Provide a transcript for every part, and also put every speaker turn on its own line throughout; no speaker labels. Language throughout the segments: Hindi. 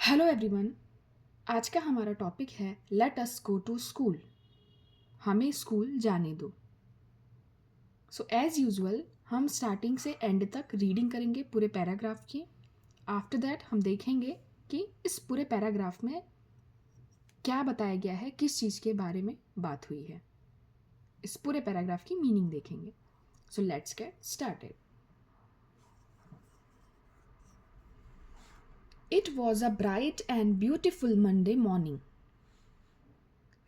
Hello everyone. आज का हमारा टॉपिक है let us go to school. हमें स्कूल जाने दो। सो एज यूजुअल हम स्टार्टिंग से एंड तक रीडिंग करेंगे पूरे पैराग्राफ की। आफ्टर दैट हम देखेंगे कि इस पूरे पैराग्राफ में क्या बताया गया है, किस चीज़ के बारे में बात हुई है। इस पूरे पैराग्राफ की मीनिंग देखेंगे। So let's get started. It was a bright and beautiful Monday morning.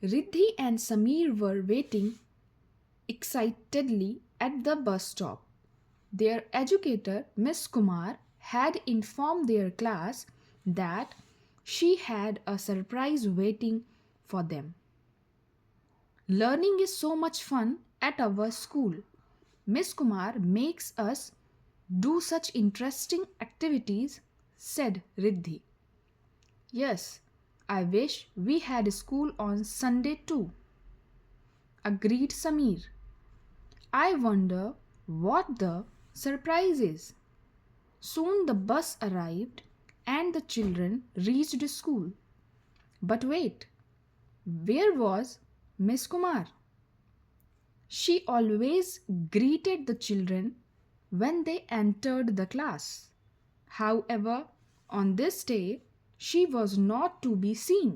Riddhi and Samir were waiting excitedly at the bus stop. Their educator, Miss Kumar, had informed their class that she had a surprise waiting for them. Learning is so much fun at our school. Miss Kumar makes us do such interesting activities, said Riddhi. Yes, I wish we had school on Sunday too, agreed Samir. I wonder what the surprise is. Soon the bus arrived and the children reached school. But wait, where was Miss Kumar? She always greeted the children when they entered the class. However, on this day, she was not to be seen.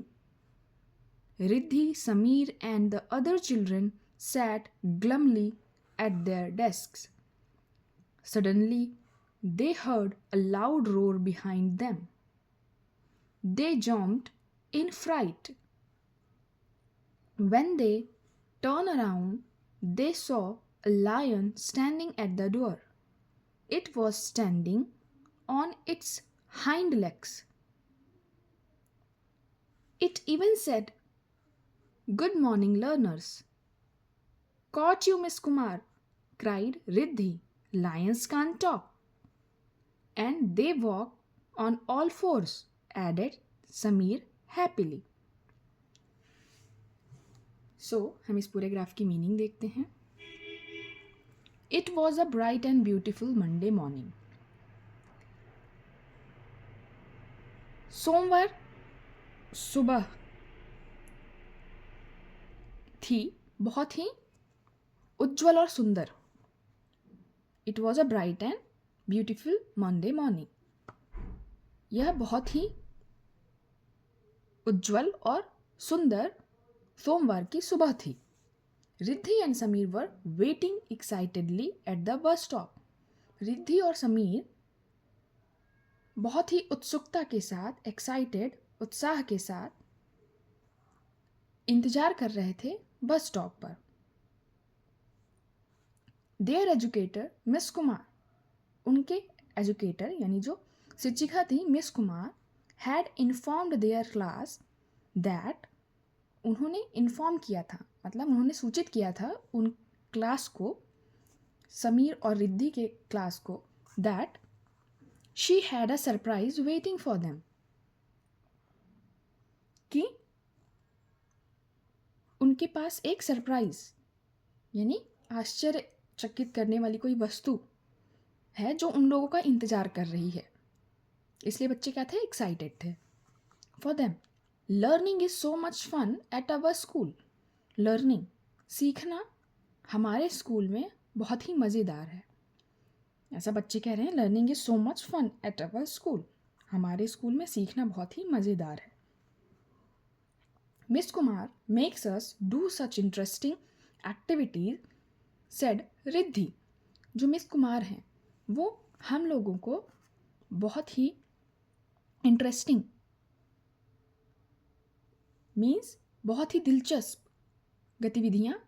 Riddhi, Samir, and the other children sat glumly at their desks. Suddenly, they heard a loud roar behind them. They jumped in fright. When they turned around, they saw a lion standing at the door. It was standing on its hind legs. It even said, "Good morning, learners." "Caught you, Miss Kumar," cried Riddhi. "Lions can't talk." "And they walk on all fours," added Samir happily. हम इस पूरे ग्राफ की मीनिंग देखते हैं. It was a bright and beautiful Monday morning. सोमवार सुबह थी बहुत ही उज्जवल और सुंदर. It was a bright and beautiful Monday morning. यह बहुत ही उज्जवल और सुंदर सोमवार की सुबह थी. Riddhi and Sameer were waiting excitedly at the bus stop. Riddhi और समीर बहुत ही उत्सुकता के साथ, एक्साइटेड, उत्साह के साथ इंतजार कर रहे थे बस स्टॉप पर. देयर एजुकेटर मिस कुमार, उनके एजुकेटर यानी जो शिक्षिका थी Miss Kumar, had informed their class that, उन्होंने इन्फॉर्म किया था, मतलब उन्होंने सूचित किया था उन क्लास को, समीर और रिद्धि के क्लास को, that she had a surprise waiting for them, कि उनके पास एक सरप्राइज यानी आश्चर्यचकित करने वाली कोई वस्तु है जो उन लोगों का इंतजार कर रही है. इसलिए बच्चे क्या थे, एक्साइटेड थे. For them. Learning is so much fun at our school. Learning, सीखना, हमारे स्कूल में बहुत ही मज़ेदार है. ऐसा बच्चे कह रहे हैं, learning is so much fun at our school. हमारे स्कूल में सीखना बहुत ही मज़ेदार है. Miss Kumar makes us do such interesting activities, said Riddhi. जो मिस कुमार हैं वो हम लोगों को बहुत ही इंटरेस्टिंग मीन्स बहुत ही दिलचस्प गतिविधियाँ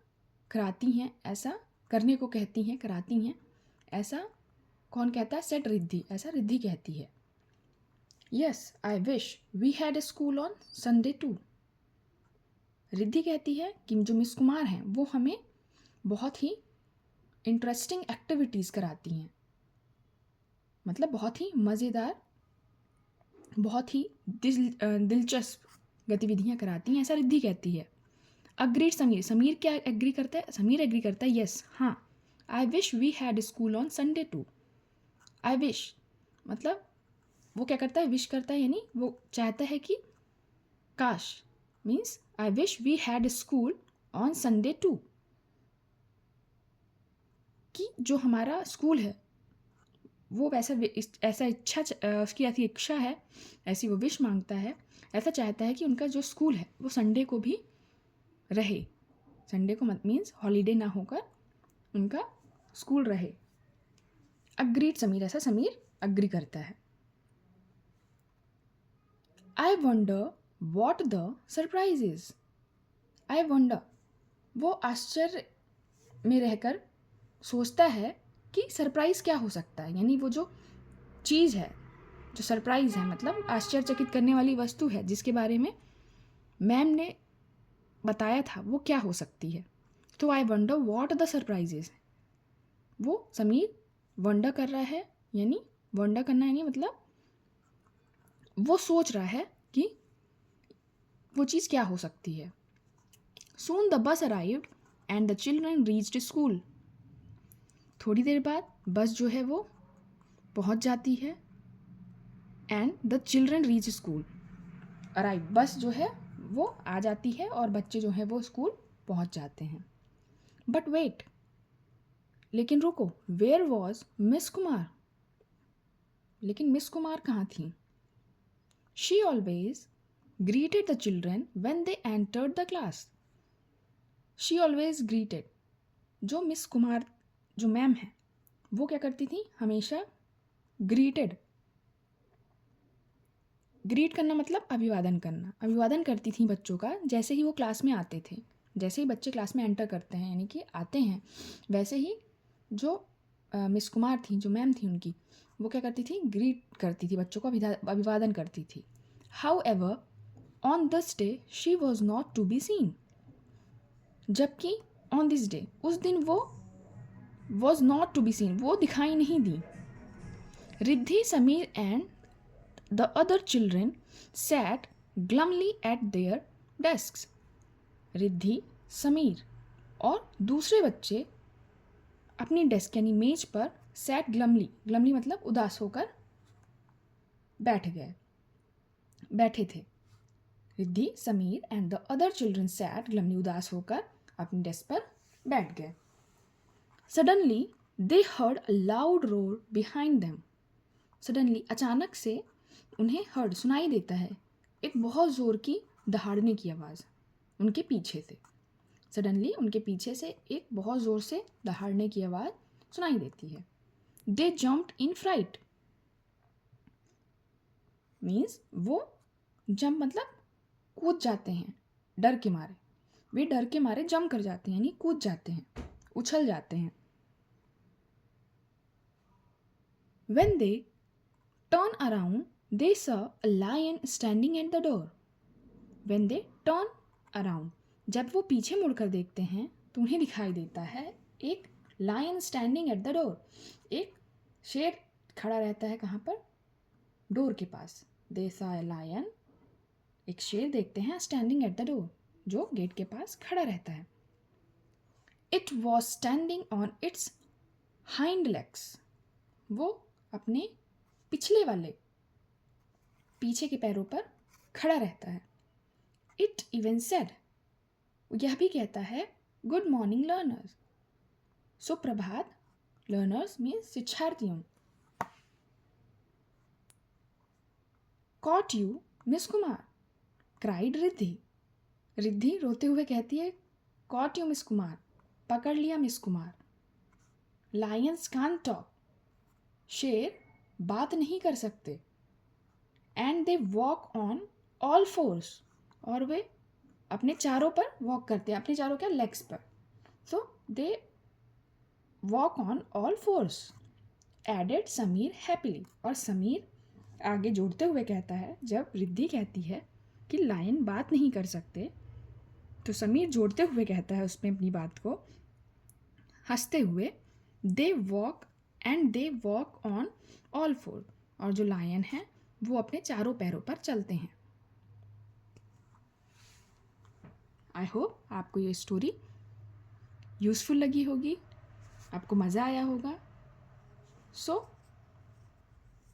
कराती हैं, ऐसा करने को कहती हैं, कराती हैं. ऐसा कौन कहता है, सेड रिद्धि, ऐसा रिद्धि कहती है. Yes, I wish we had a school on Sunday too. Riddhi कहती है कि जो मिस कुमार हैं वो हमें बहुत ही इंटरेस्टिंग एक्टिविटीज़ कराती हैं, मतलब बहुत ही मज़ेदार, बहुत ही दिलचस्प गतिविधियाँ कराती हैं, ऐसा रिद्धि कहती है. अग्रीड समीर. समीर क्या एग्री करता है, समीर एग्री करता है, यस, हाँ. I wish we had school on Sunday too. I wish मतलब वो क्या करता है, विश करता है, यानी वो चाहता है कि काश, means I wish we had school on Sunday too, कि जो हमारा स्कूल है वो वैसा ऐसा इच्छा उसकी ऐसी इच्छा है, ऐसी वो विश मांगता है, ऐसा चाहता है कि उनका जो स्कूल है वो संडे को भी रहे, संडे को मीन्स हॉलीडे ना होकर उनका स्कूल रहे। अग्रीड समीर, ऐसा समीर अग्री करता है। I wonder what the surprise is. I wonder, वो आश्चर्य में रहकर सोचता है कि सरप्राइज़ क्या हो सकता है, यानी वो जो चीज़ है, जो सरप्राइज़ है, मतलब आश्चर्यचकित करने वाली वस्तु है जिसके बारे में मैम ने बताया था, वो क्या हो सकती है। तो I wonder what the surprises, वो समीर वंडर कर रहा है, यानी वंडर करना यानी मतलब वो सोच रहा है कि वो चीज़ क्या हो सकती है। Soon the bus arrived and the children reached school. थोड़ी देर बाद बस जो है वो पहुंच जाती है, and the children reach school. Arrive, बस जो है वो आ जाती है और बच्चे जो है वो स्कूल पहुंच जाते हैं। बट वेट, लेकिन रुको, वेयर वॉज मिस कुमार, लेकिन मिस कुमार कहाँ थी। She always greeted the children when they entered the class. She always greeted, जो मिस कुमार जो मैम है वो क्या करती थी, हमेशा ग्रीटेड, ग्रीट करना मतलब अभिवादन करना, अभिवादन करती थी बच्चों का जैसे ही वो क्लास में आते थे। जैसे ही बच्चे क्लास में एंटर करते हैं, यानी कि आते हैं, वैसे ही जो मिस कुमार थी, जो मैम थी उनकी, वो क्या करती थी, ग्रीट करती थी बच्चों को, अभिवादन करती थी। However on this day she was not to be seen. जबकि ऑन दिस डे, उस दिन वो was not to be seen, वो दिखाई नहीं दी। Riddhi, Sameer and the other children sat glumly at their desks. Riddhi, Sameer और दूसरे बच्चे अपनी डेस्क यानी मेज पर sat glumly, glumly मतलब उदास होकर बैठे थे। Riddhi, Sameer and the other children sat glumly, उदास होकर अपनी डेस्क पर बैठ गए। Suddenly they heard a loud roar behind them. Suddenly, अचानक से उन्हें हर्ड, सुनाई देता है, एक बहुत ज़ोर की दहाड़ने की आवाज़ उनके पीछे से। सडनली उनके पीछे से एक बहुत ज़ोर से दहाड़ने की आवाज़ सुनाई देती है। दे जम्प्ड इन फ्राइट, मीन्स वो जंप मतलब कूद जाते हैं डर के मारे, वे डर के मारे जंप कर जाते हैं, यानी कूद जाते हैं, उछल जाते हैं। When they turn around, they saw a lion standing at the door. When they turn around, जब वो पीछे मुड़कर देखते हैं तो उन्हें दिखाई देता है एक lion standing at the door, एक शेर खड़ा रहता है कहाँ पर, डोर के पास। दे सा ए लायन, एक शेर देखते हैं स्टैंडिंग एट द डोर, जो गेट के पास खड़ा रहता है। It was standing on it's hind legs, वो अपने पिछले वाले पीछे के पैरों पर खड़ा रहता है। इट इवन सेड, यह भी कहता है, गुड मॉर्निंग लर्नर्स, सुप्रभात लर्नर्स में शिक्षार्थियों। Caught you Miss Kumar, cried Riddhi, Riddhi रोते हुए कहती है, कॉट यू मिस कुमार, पकड़ लिया miss Kumar. Lions can't talk, शेर बात नहीं कर सकते। And they walk on all force, और वे अपने चारों पर वॉक करते हैं, अपने चारों क्या, लेग्स पर। So they walk on all fours, added Sameer happily, और समीर आगे जोड़ते हुए कहता है, जब रिद्धि कहती है कि लायन बात नहीं कर सकते, तो समीर जोड़ते हुए कहता है उसमें अपनी बात को हंसते हुए, they walk and they walk on all four, और जो लायन है वो अपने चारों पैरों पर चलते हैं। आई होप आपको ये स्टोरी यूज़फुल लगी होगी, आपको मज़ा आया होगा। सो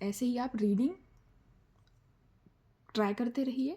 ऐसे ही आप रीडिंग ट्राई करते रहिए।